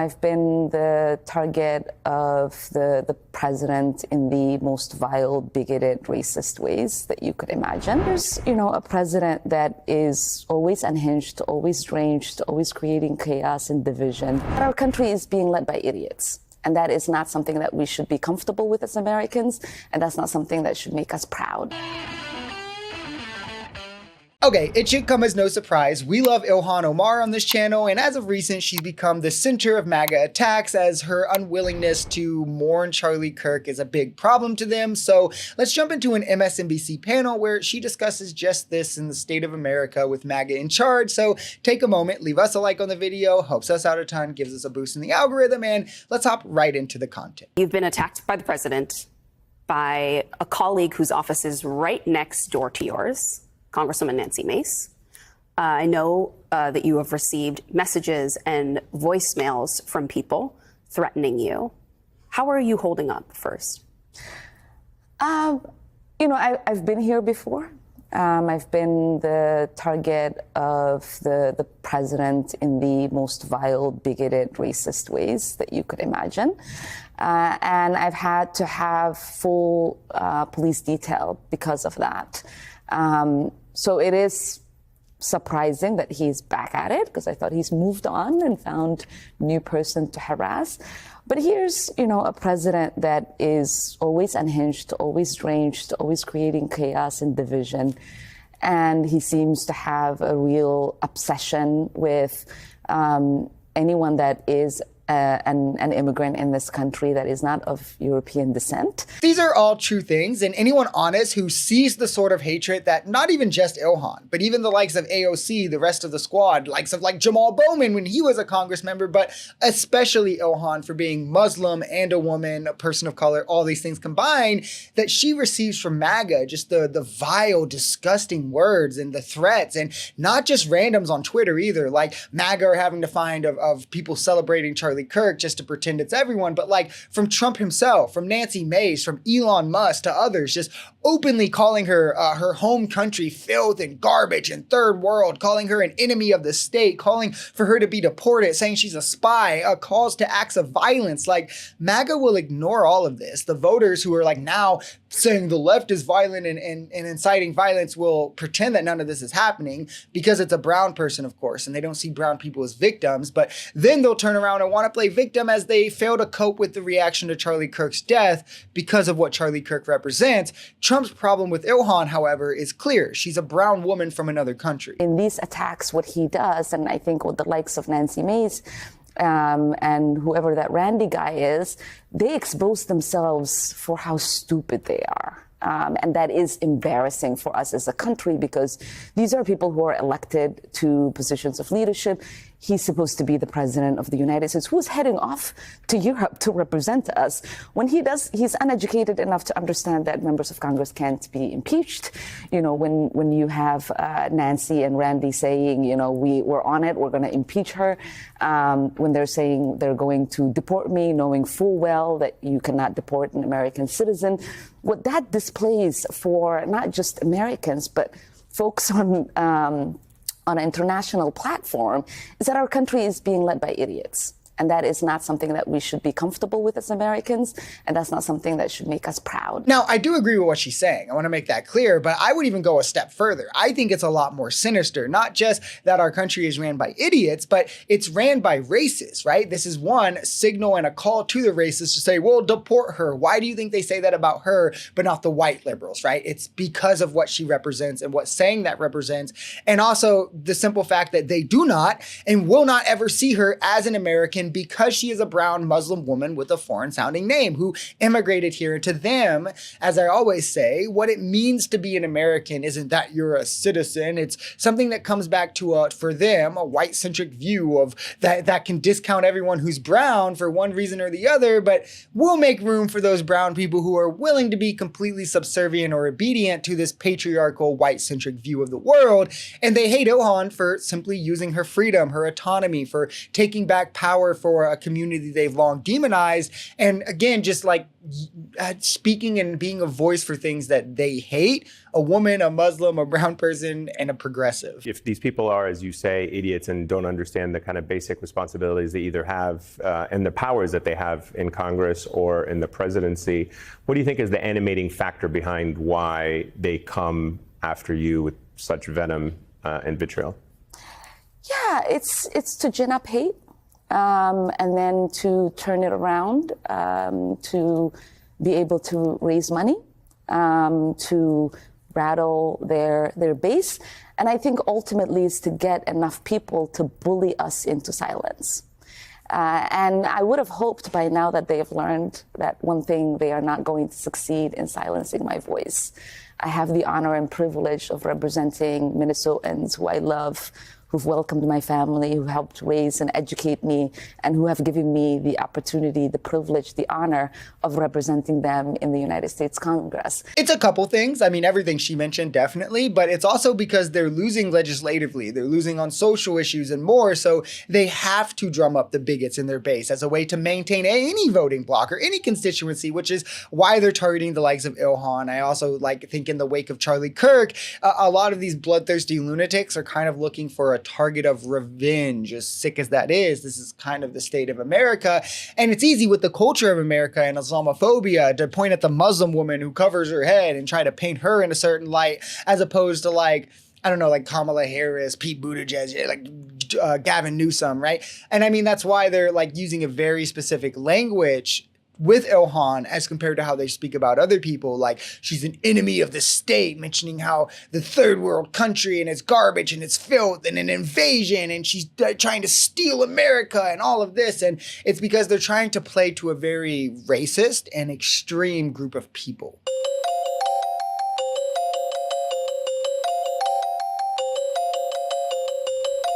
I've been the target of the president in the most vile, bigoted, racist ways that you could imagine. There's, a president that is always unhinged, always deranged, always creating chaos and division. Our country is being led by idiots. And that is not something that we should be comfortable with as Americans, and that's not something that should make us proud. Okay, it should come as no surprise. We love Ilhan Omar on this channel, and as of recent, she's become the center of MAGA attacks as her unwillingness to mourn Charlie Kirk is a big problem to them. So let's jump into an MSNBC panel where she discusses just this in the state of America with MAGA in charge. So take a moment, leave us a like on the video, helps us out a ton, gives us a boost in the algorithm, and let's hop right into the content. You've been attacked by the president, by a colleague whose office is right next door to yours, Congresswoman Nancy Mace. I know that you have received messages and voicemails from people threatening you. How are you holding up first? I've been here before. I've been the target of the president in the most vile, bigoted, racist ways that you could imagine. And I've had to have full police detail because of that. So it is surprising that he's back at it, because I thought he's moved on and found a new person to harass. But here's, a president that is always unhinged, always deranged, always creating chaos and division. And he seems to have a real obsession with anyone that is an immigrant in this country that is not of European descent. These are all true things, and anyone honest who sees the sort of hatred that not even just Ilhan, but even the likes of AOC, the rest of the squad, likes of like Jamal Bowman when he was a Congress member, but especially Ilhan for being Muslim and a woman, a person of color, all these things combined, that she receives from MAGA, just the vile, disgusting words and the threats, and not just randoms on Twitter either, like MAGA are having to find of people celebrating Charlie Kirk just to pretend it's everyone, but like from Trump himself, from Nancy Mace, from Elon Musk to others, just openly calling her her home country filth and garbage and third world, calling her an enemy of the state, calling for her to be deported, saying she's a spy, calls to acts of violence. Like MAGA will ignore all of this. The voters who are like now saying the left is violent and inciting violence will pretend that none of this is happening because it's a brown person, of course, and they don't see brown people as victims. But then they'll turn around and want to play victim as they fail to cope with the reaction to Charlie Kirk's death because of what Charlie Kirk represents. Trump's problem with Ilhan, however, is clear. She's a brown woman from another country. In these attacks, what he does, and I think with the likes of Nancy Mace, and whoever that Randy guy is, they expose themselves for how stupid they are. And that is embarrassing for us as a country, because these are people who are elected to positions of leadership. He's supposed to be the president of the United States, who's heading off to Europe to represent us. When he does, he's uneducated enough to understand that members of Congress can't be impeached. When you have Nancy and Randy saying, we're on it, we're going to impeach her. When they're saying they're going to deport me, knowing full well that you cannot deport an American citizen. What that displays for not just Americans, but folks on an international platform, is that our country is being led by idiots. And that is not something that we should be comfortable with as Americans, and that's not something that should make us proud. Now, I do agree with what she's saying. I want to make that clear, but I would even go a step further. I think it's a lot more sinister, not just that our country is ran by idiots, but it's ran by racists, right? This is one signal and a call to the racists to say, well, deport her. Why do you think they say that about her, but not the white liberals, right? It's because of what she represents and what saying that represents. And also the simple fact that they do not and will not ever see her as an American because she is a brown Muslim woman with a foreign sounding name who immigrated here. And to them, as I always say, what it means to be an American isn't that you're a citizen. It's something that comes back to, for them, a white centric view of that can discount everyone who's brown for one reason or the other, but we'll make room for those brown people who are willing to be completely subservient or obedient to this patriarchal white centric view of the world. And they hate Ilhan for simply using her freedom, her autonomy, for taking back power for a community they've long demonized. And again, just like speaking and being a voice for things that they hate, a woman, a Muslim, a brown person, and a progressive. If these people are, as you say, idiots and don't understand the kind of basic responsibilities they either have and the powers that they have in Congress or in the presidency, what do you think is the animating factor behind why they come after you with such venom and vitriol? Yeah, it's to gin up hate, and then to turn it around, to be able to raise money, to rattle their base. And I think ultimately is to get enough people to bully us into silence. And I would have hoped by now that they have learned that one thing, they are not going to succeed in silencing my voice. I have the honor and privilege of representing Minnesotans who I love, who've welcomed my family, who helped raise and educate me, and who have given me the opportunity, the privilege, the honor of representing them in the United States Congress. It's a couple things. I mean, everything she mentioned, definitely, but it's also because they're losing legislatively. They're losing on social issues and more, so they have to drum up the bigots in their base as a way to maintain any voting bloc or any constituency, which is why they're targeting the likes of Ilhan. I also think in the wake of Charlie Kirk, a lot of these bloodthirsty lunatics are kind of looking for a target of revenge. As sick as that is, this is kind of the state of America. And it's easy with the culture of America and Islamophobia to point at the Muslim woman who covers her head and try to paint her in a certain light, as opposed to like Kamala Harris, Pete Buttigieg, Gavin Newsom, right? And I mean, that's why they're like using a very specific language with Ilhan as compared to how they speak about other people, like she's an enemy of the state, mentioning how the third world country and it's garbage and it's filth and an invasion and she's trying to steal America and all of this. And it's because they're trying to play to a very racist and extreme group of people.